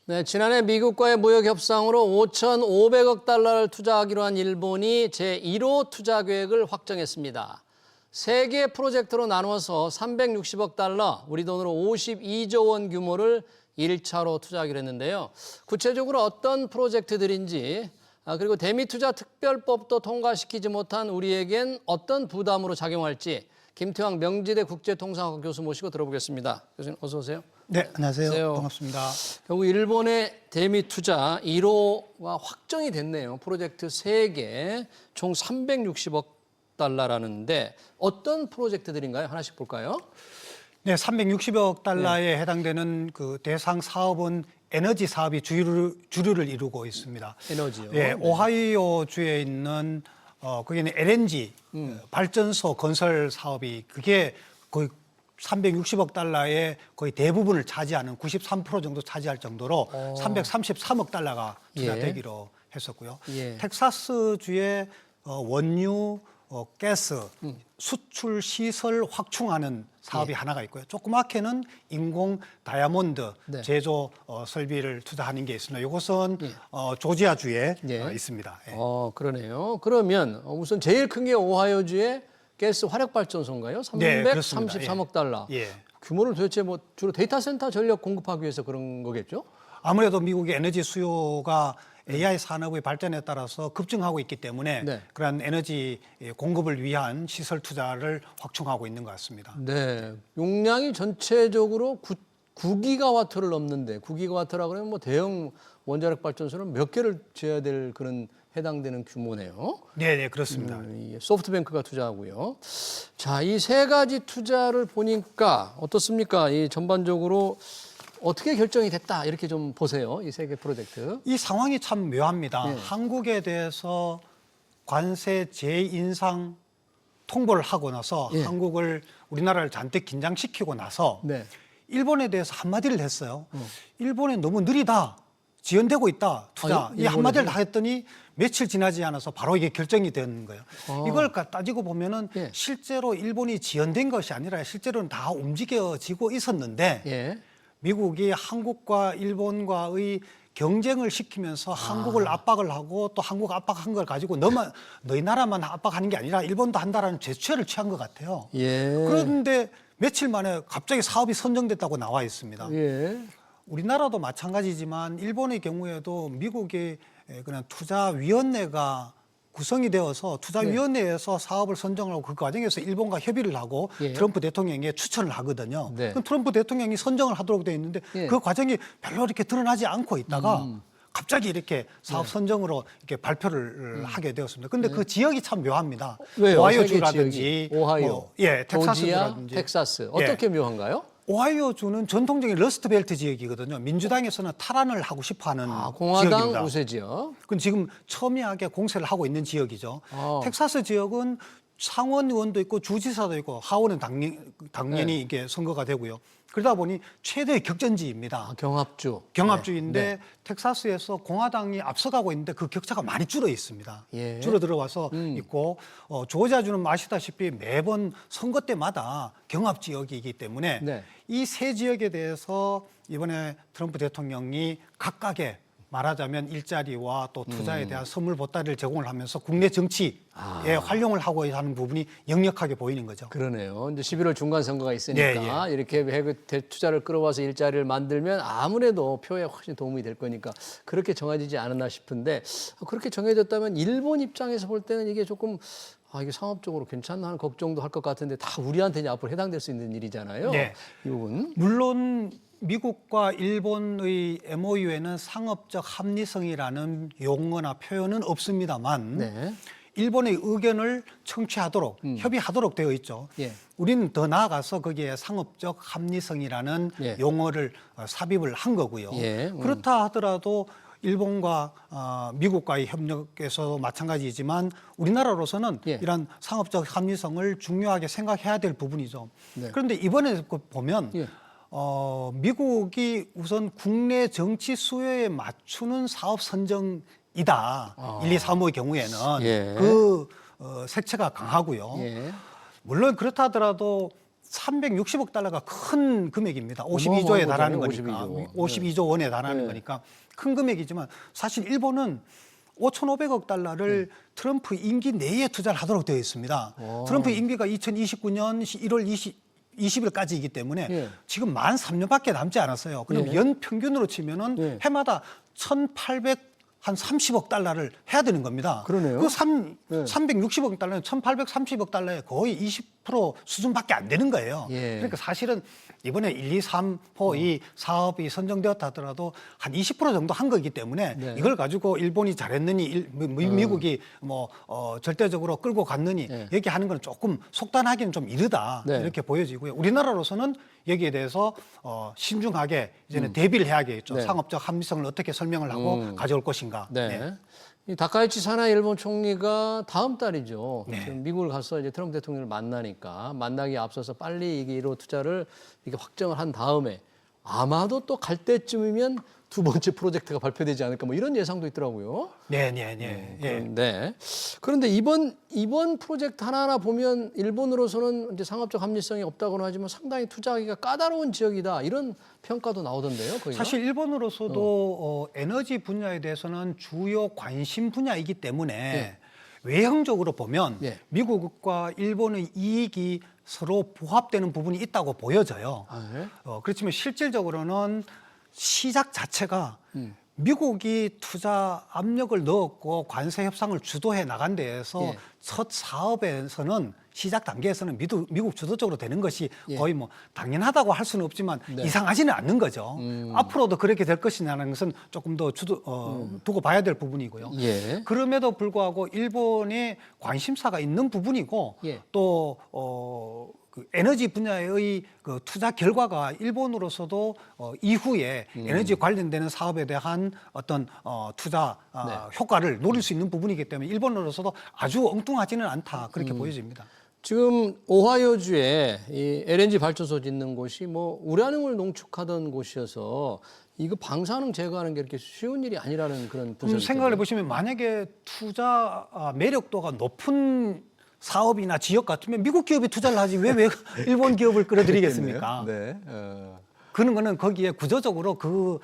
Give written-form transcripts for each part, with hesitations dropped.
네, 지난해 미국과의 무역 협상으로 5,500억 달러를 투자하기로 한 일본이 제1호 투자 계획을 확정했습니다. 세 개의 프로젝트로 나눠서 360억 달러, 우리 돈으로 52조 원 규모를 1차로 투자하기로 했는데요. 구체적으로 어떤 프로젝트들인지, 그리고 대미투자 특별법도 통과시키지 못한 우리에겐 어떤 부담으로 작용할지 김태왕 명지대 국제통상학과 교수 모시고 들어보겠습니다. 교수님 어서 오세요. 네, 안녕하세요. 안녕하세요. 반갑습니다. 결국 일본의 대미투자 1호가 확정이 됐네요. 프로젝트 3개, 총 360억 달러라는데 어떤 프로젝트들인가요? 하나씩 볼까요? 네, 360억 달러에 해당되는 그 대상 사업은 에너지 사업이 주류를 이루고 있습니다. 에너지요. 네, 오하이오 주에 있는 거기는 LNG 발전소 건설 사업이 그게 거의 360억 달러의 거의 대부분을 차지하는 93% 정도 차지할 정도로 333억 달러가 투자되기로 했었고요. 예. 텍사스주의 원유, 가스 수출 시설 확충하는 사업이 하나가 있고요. 조그맣게는 인공 다이아몬드 제조 설비를 투자하는 게 있습니다. 이것은 조지아주에 있습니다. 예. 그러네요. 그러면 우선 제일 큰 게 오하이오주의 가스 화력발전소인가요? 네, 333억 달러. 예. 규모를 도대체 뭐 주로 데이터 센터 전력 공급하기 위해서 그런 거겠죠? 아무래도 미국의 에너지 수요가 AI 산업의 발전에 따라서 급증하고 있기 때문에 그러한 에너지 공급을 위한 시설 투자를 확충하고 있는 것 같습니다. 네. 용량이 전체적으로 9기가와트를 넘는데 9기가와트라 그러면 뭐 대형 원자력 발전소는 몇 개를 지어야 될 그런 해당되는 규모네요. 네, 그렇습니다. 소프트뱅크가 투자하고요. 자, 이 세 가지 투자를 보니까 어떻습니까? 이 전반적으로 어떻게 결정이 됐다 이렇게 좀 보세요. 이 세 개 프로젝트. 이 상황이 참 묘합니다. 한국에 대해서 관세 재인상 통보를 하고 나서 한국을 우리나라를 잔뜩 긴장시키고 나서 일본에 대해서 한마디를 했어요. 일본이 너무 느리다. 지연되고 있다. 투자. 이 한마디를 다 했더니 며칠 지나지 않아서 바로 이게 결정이 된 거예요. 이걸 따지고 보면은 실제로 일본이 지연된 것이 아니라 실제로는 다 움직여지고 있었는데 미국이 한국과 일본과의 경쟁을 시키면서 한국을 압박을 하고 또 한국 압박한 걸 가지고 너희 나라만 압박하는 게 아니라 일본도 한다라는 제스처를 취한 것 같아요. 그런데 며칠 만에 갑자기 사업이 선정됐다고 나와 있습니다. 우리나라도 마찬가지지만 일본의 경우에도 미국의 그냥 투자위원회가 구성이 되어서 투자위원회에서 사업을 선정하고 그 과정에서 일본과 협의를 하고 트럼프 대통령에게 추천을 하거든요. 그럼 트럼프 대통령이 선정을 하도록 되어 있는데 그 과정이 별로 이렇게 드러나지 않고 있다가 갑자기 이렇게 사업 선정으로 이렇게 발표를 하게 되었습니다. 그런데 그 지역이 참 묘합니다. 왜요? 오하이오주라든지, 오하이오, 텍사스주라든지. 텍사스 어떻게 묘한가요? 오하이오주는 전통적인 러스트벨트 지역이거든요. 민주당에서는 탈환을 하고 싶어하는 공화당 지역입니다. 우세 지역. 그건 지금 첨예하게 공세를 하고 있는 지역이죠. 텍사스 지역은 상원 의원도 있고 주지사도 있고 하원은 당연히 이게 선거가 되고요. 그러다 보니 최대의 격전지입니다. 경합주인데 텍사스에서 공화당이 앞서가고 있는데 그 격차가 많이 줄어 있습니다. 줄어들어와서 있고 조지아주는 아시다시피 매번 선거 때마다 경합 지역이기 때문에 이 세 지역에 대해서 이번에 트럼프 대통령이 각각의 말하자면 일자리와 또 투자에 대한 선물 보따리를 제공을 하면서 국내 정치에 활용을 하고 하는 부분이 역력하게 보이는 거죠. 그러네요. 이제 11월 중간 선거가 있으니까 이렇게 투자를 끌어와서 일자리를 만들면 아무래도 표에 훨씬 도움이 될 거니까 그렇게 정해지지 않았나 싶은데 그렇게 정해졌다면 일본 입장에서 볼 때는 이게 조금 이게 상업적으로 괜찮나 하는 걱정도 할 것 같은데 다 우리한테 이제 앞으로 해당될 수 있는 일이잖아요. 이 부분. 물론 미국과 일본의 MOU에는 상업적 합리성이라는 용어나 표현은 없습니다만 일본의 의견을 청취하도록 협의하도록 되어 있죠. 우리는 더 나아가서 거기에 상업적 합리성이라는 용어를 삽입을 한 거고요. 그렇다 하더라도 일본과 미국과의 협력에서도 마찬가지지만 우리나라로서는 이런 상업적 합리성을 중요하게 생각해야 될 부분이죠. 그런데 이번에 보면 미국이 우선 국내 정치 수요에 맞추는 사업 선정이다. 1, 2, 3호의 경우에는 그 색채가 강하고요. 물론 그렇다 하더라도 360억 달러가 큰 금액입니다. 52조에 달하는 거니까. 52조 원에 달하는 거니까 큰 금액이지만 사실 일본은 5,500억 달러를 트럼프 임기 내에 투자를 하도록 되어 있습니다. 트럼프 임기가 2029년 1월 20일까지이기 때문에 지금 만 3년밖에 남지 않았어요. 그럼 연 평균으로 치면은 해마다 1,830억 달러를 해야 되는 겁니다. 그러네요. 360억 달러는 1,830억 달러의 거의 20% 수준밖에 안 되는 거예요. 그러니까 사실은 이번에 1, 2, 3호 이 사업이 선정되었다 하더라도 한 20% 정도 한 거기 때문에 이걸 가지고 일본이 잘했느니 미국이 절대적으로 끌고 갔느니 얘기하는 건 조금 속단하기는 좀 이르다 이렇게 보여지고요. 우리나라로서는 여기에 대해서 신중하게 이제는 대비를 해야겠죠. 상업적 합리성을 어떻게 설명을 하고 가져올 것인가. 이 다카이치 사나 일본 총리가 다음 달이죠. 지금 미국을 가서 이제 트럼프 대통령을 만나니까 만나기에 앞서서 빨리 이게 1호 투자를 이렇게 확정을 한 다음에 아마도 또 갈 때쯤이면 두 번째 프로젝트가 발표되지 않을까 뭐 이런 예상도 있더라고요. 그런데 이번 프로젝트 하나하나 보면 일본으로서는 이제 상업적 합리성이 없다고는 하지만 상당히 투자하기가 까다로운 지역이다 이런 평가도 나오던데요. 거기가? 사실 일본으로서도 에너지 분야에 대해서는 주요 관심 분야이기 때문에 외형적으로 보면 미국과 일본의 이익이 서로 부합되는 부분이 있다고 보여져요. 그렇지만 실질적으로는 시작 자체가 미국이 투자 압력을 넣었고 관세 협상을 주도해 나간 데에서 첫 사업에서는 시작 단계에서는 미국 주도적으로 되는 것이 거의 뭐 당연하다고 할 수는 없지만 이상하지는 않는 거죠. 앞으로도 그렇게 될 것이냐는 것은 조금 더 두고 봐야 될 부분이고요. 그럼에도 불구하고 일본의 관심사가 있는 부분이고 또 그 에너지 분야의 그 투자 결과가 일본으로서도 이후에 에너지 관련되는 사업에 대한 어떤 투자 효과를 노릴 수 있는 부분이기 때문에 일본으로서도 아주 엉뚱하지는 않다 그렇게 보여집니다. 지금 오하이오주에 이 LNG 발전소 짓는 곳이 뭐 우라늄을 농축하던 곳이어서 이거 방사능 제거하는 게 이렇게 쉬운 일이 아니라는 그런 분석이 생각을 해보시면 만약에 투자 매력도가 높은 사업이나 지역 같으면 미국 기업이 투자를 하지 왜 일본 기업을 끌어들이겠습니까? 그런 거는 거기에 구조적으로 그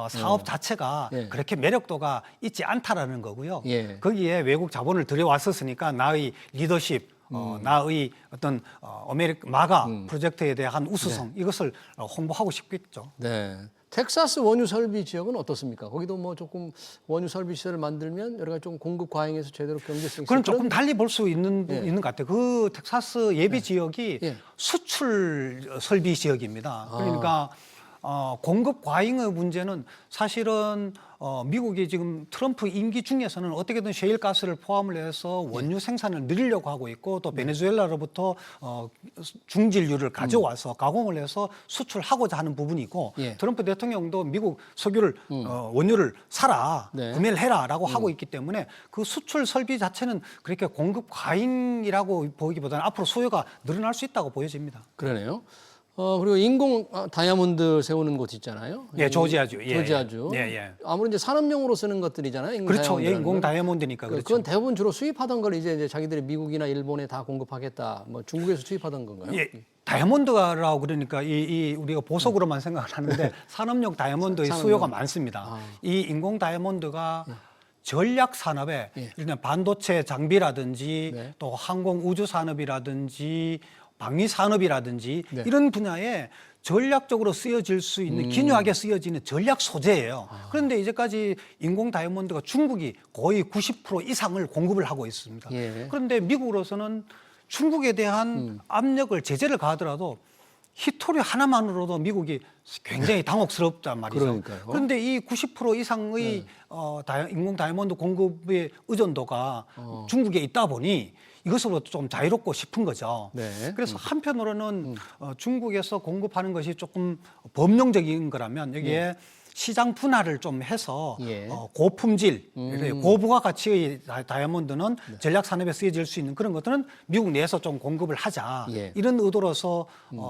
사업 자체가 그렇게 매력도가 있지 않다라는 거고요. 거기에 외국 자본을 들여왔었으니까 나의 리더십, 나의 어떤 마가 프로젝트에 대한 우수성 이것을 홍보하고 싶겠죠. 텍사스 원유 설비 지역은 어떻습니까? 거기도 뭐 조금 원유 설비 시설을 만들면 여러 가지 좀 공급 과잉에서 제대로 경제성이 그건 조금 달리 볼 수 있는 것 같아요. 그 텍사스 예비 지역이 수출 설비 지역입니다. 그러니까 공급 과잉의 문제는 사실은 미국이 지금 트럼프 임기 중에서는 어떻게든 셰일 가스를 포함을 해서 원유 생산을 늘리려고 하고 있고 또 베네수엘라로부터 중질유를 가져와서 가공을 해서 수출하고자 하는 부분이고 트럼프 대통령도 미국 석유를 원유를 사라 구매를 해라라고 하고 있기 때문에 그 수출 설비 자체는 그렇게 공급 과잉이라고 보기보다는 앞으로 수요가 늘어날 수 있다고 보여집니다. 그러네요. 그리고 인공 다이아몬드 세우는 곳 있잖아요. 조지아주. 조지아주. 아무래도 이제 산업용으로 쓰는 것들이잖아요. 그렇죠. 인공 다이아몬드니까 그렇죠. 그건 대부분 주로 수입하던 걸 이제 자기들이 미국이나 일본에 다 공급하겠다. 뭐 중국에서 수입하던 건가요? 다이아몬드라고 그러니까 우리가 보석으로만 생각을 하는데 산업용 다이아몬드의 수요가 많습니다. 이 인공 다이아몬드가 전략 산업에 일단 반도체 장비라든지 또 항공 우주 산업이라든지 방위 산업이라든지 이런 분야에 전략적으로 쓰여질 수 있는 기묘하게 쓰여지는 전략 소재예요. 그런데 이제까지 인공 다이아몬드가 중국이 거의 90% 이상을 공급을 하고 있습니다. 그런데 미국으로서는 중국에 대한 압력을 제재를 가하더라도 히토리 하나만으로도 미국이 굉장히 당혹스럽단 말이죠. 그러니까요. 그런데 이 90% 이상의 인공 다이아몬드 공급의 의존도가 중국에 있다 보니 이것으로부터 좀 자유롭고 싶은 거죠. 그래서 한편으로는 중국에서 공급하는 것이 조금 범용적인 거라면 여기에 시장 분할을 좀 해서 고품질, 고부가 가치의 다이아몬드는 전략 산업에 쓰여질 수 있는 그런 것들은 미국 내에서 좀 공급을 하자. 이런 의도로서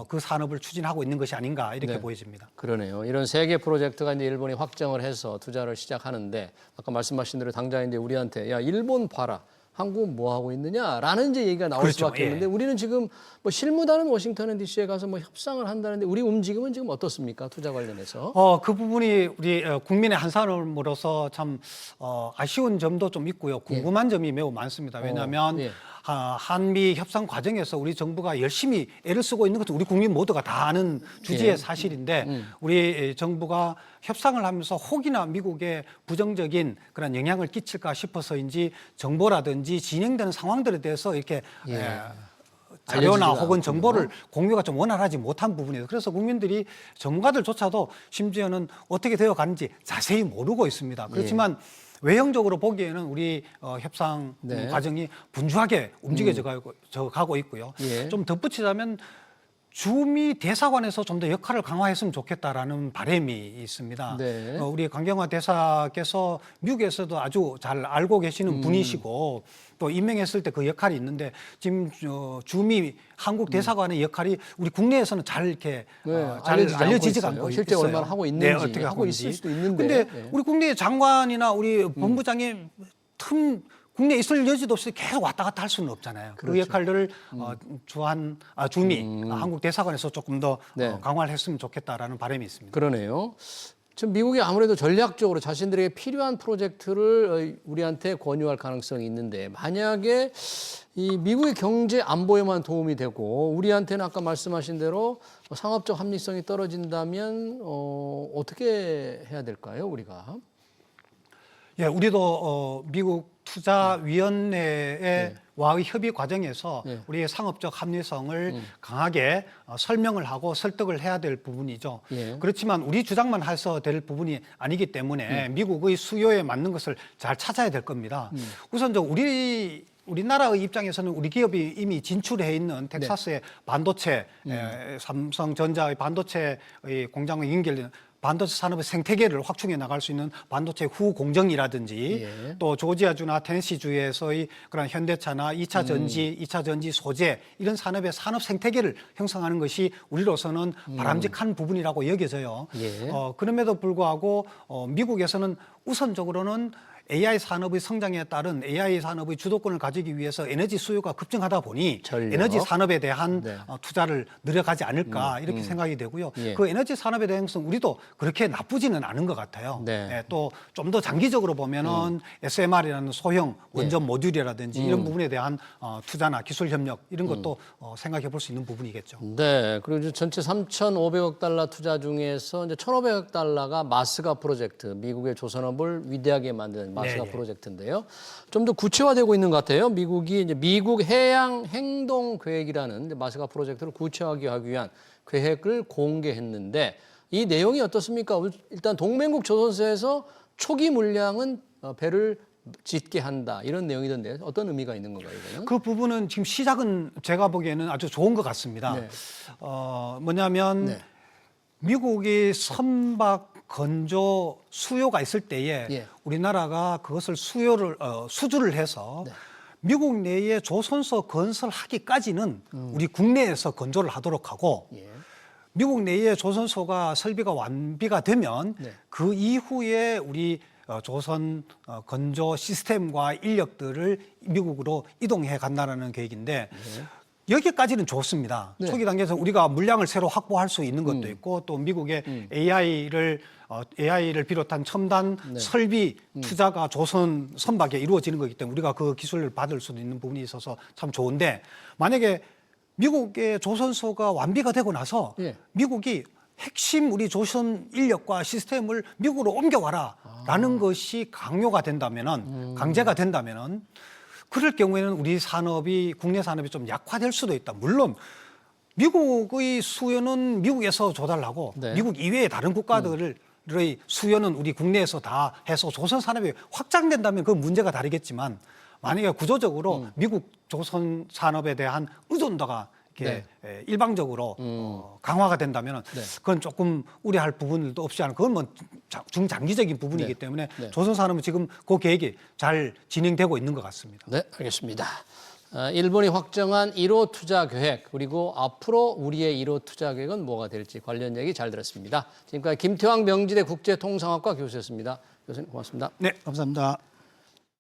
그 산업을 추진하고 있는 것이 아닌가 이렇게 보여집니다. 그러네요. 이런 세 개 프로젝트가 이제 일본이 확정을 해서 투자를 시작하는데 아까 말씀하신 대로 당장 이제 우리한테 야 일본 봐라. 한국은 뭐 하고 있느냐라는 이제 얘기가 나올 그렇죠. 수밖에 없는데 우리는 지금 뭐 실무단은 워싱턴 DC에 가서 뭐 협상을 한다는데 우리 움직임은 지금 어떻습니까? 투자 관련해서. 그 부분이 우리 국민의 한 사람으로서 참 아쉬운 점도 좀 있고요. 궁금한 점이 매우 많습니다. 왜냐하면 예. 한미 협상 과정에서 우리 정부가 열심히 애를 쓰고 있는 것도 우리 국민 모두가 다 아는 주제의 예. 사실인데 우리 정부가 협상을 하면서 혹이나 미국에 부정적인 그런 영향을 끼칠까 싶어서인지 정보라든지 진행되는 상황들에 대해서 이렇게 자료나 알려지지가 혹은 않군요. 정보를 공유가 좀 원활하지 못한 부분이에요. 그래서 국민들이 전문가들조차도 심지어는 어떻게 되어 가는지 자세히 모르고 있습니다. 그렇지만 외형적으로 보기에는 우리 협상 네. 과정이 분주하게 움직여져 가고 있고요. 예. 좀 덧붙이자면 주미 대사관에서 좀 더 역할을 강화했으면 좋겠다라는 바람이 있습니다. 네. 우리 강경화 대사께서 미국에서도 아주 잘 알고 계시는 분이시고 또 임명했을 때 그 역할이 있는데 지금 주미 한국 대사관의 역할이 우리 국내에서는 잘 이렇게 잘 알려지지가 않고 실제 있어요. 얼마나 하고 있는지 네, 어떻게 하고 있을 수도 있는데. 근데 우리 국내 장관이나 우리 본부장이 국내에 있을 여지도 없이 계속 왔다 갔다 할 수는 없잖아요. 그 그렇죠. 역할들을 주미 한국 대사관에서 조금 더 네. 강화를 했으면 좋겠다라는 바람이 있습니다. 그러네요. 지금 미국이 아무래도 전략적으로 자신들에게 필요한 프로젝트를 우리한테 권유할 가능성이 있는데 만약에 이 미국의 경제 안보에만 도움이 되고 우리한테는 아까 말씀하신 대로 상업적 합리성이 떨어진다면 어떻게 해야 될까요, 우리가? 예, 우리도 미국 투자위원회의 와의 협의 과정에서 우리의 상업적 합리성을 강하게 설명을 하고 설득을 해야 될 부분이죠. 그렇지만 우리 주장만 해서 될 부분이 아니기 때문에 미국의 수요에 맞는 것을 잘 찾아야 될 겁니다. 우선 우리나라의 입장에서는 우리 기업이 이미 진출해 있는 텍사스의 반도체, 삼성전자의 반도체의 공장을 연결되는 반도체 산업의 생태계를 확충해 나갈 수 있는 반도체 후 공정이라든지 또 조지아주나 테네시주에서의 그런 현대차나 2차 전지, 2차 전지 소재 이런 산업의 산업 생태계를 형성하는 것이 우리로서는 바람직한 부분이라고 여겨져요. 그럼에도 불구하고 미국에서는 우선적으로는 AI 산업의 성장에 따른 AI 산업의 주도권을 가지기 위해서 에너지 수요가 급증하다 보니 에너지 산업에 대한 투자를 늘어가지 않을까 이렇게 생각이 되고요. 그 에너지 산업에 대한 것은 우리도 그렇게 나쁘지는 않은 것 같아요. 또 좀 더 장기적으로 보면은 SMR이라는 소형 원전 모듈이라든지 이런 부분에 대한 투자나 기술 협력 이런 것도 생각해 볼 수 있는 부분이겠죠. 네. 그리고 이제 전체 3,500억 달러 투자 중에서 이제 1,500억 달러가 마스가 프로젝트, 미국의 조선업을 위대하게 만드는 마스가 프로젝트인데요. 좀 더 구체화되고 있는 것 같아요. 미국이 이제 미국 해양 행동 계획이라는 마스가 프로젝트를 구체화하기 위한 계획을 공개했는데 이 내용이 어떻습니까? 일단 동맹국 조선소에서 초기 물량은 배를 짓게 한다 이런 내용이던데 어떤 의미가 있는 건가요, 이거는? 그 부분은 지금 시작은 제가 보기에는 아주 좋은 것 같습니다. 뭐냐면 미국이 선박 건조 수요가 있을 때에 우리나라가 그것을 수주를 해서 미국 내에 조선소 건설하기까지는 우리 국내에서 건조를 하도록 하고 미국 내에 조선소가 설비가 완비가 되면 그 이후에 우리 조선 건조 시스템과 인력들을 미국으로 이동해 간다는 계획인데 여기까지는 좋습니다. 초기 단계에서 우리가 물량을 새로 확보할 수 있는 것도 있고 또 미국의 AI를 비롯한 첨단 설비 투자가 조선 선박에 이루어지는 거기 때문에 우리가 그 기술을 받을 수도 있는 부분이 있어서 참 좋은데 만약에 미국의 조선소가 완비가 되고 나서 미국이 핵심 우리 조선 인력과 시스템을 미국으로 옮겨와라 라는 것이 강요가 된다면은 강제가 된다면은 그럴 경우에는 우리 산업이 국내 산업이 좀 약화될 수도 있다. 물론 미국의 수요는 미국에서 조달하고 미국 이외의 다른 국가들의 수요는 우리 국내에서 다 해서 조선 산업이 확장된다면 그 문제가 다르겠지만 만약에 구조적으로 미국 조선 산업에 대한 의존도가 이렇게 일방적으로 강화가 된다면 그건 조금 우려할 부분도 없지 않은 그건 뭐 중장기적인 부분이기 때문에 조선 산업은 지금 그 계획이 잘 진행되고 있는 것 같습니다. 네, 알겠습니다. 일본이 확정한 1호 투자 계획 그리고 앞으로 우리의 1호 투자 계획은 뭐가 될지 관련 얘기 잘 들었습니다. 지금까지 김태왕 명지대 국제통상학과 교수였습니다. 교수님 고맙습니다. 네, 감사합니다.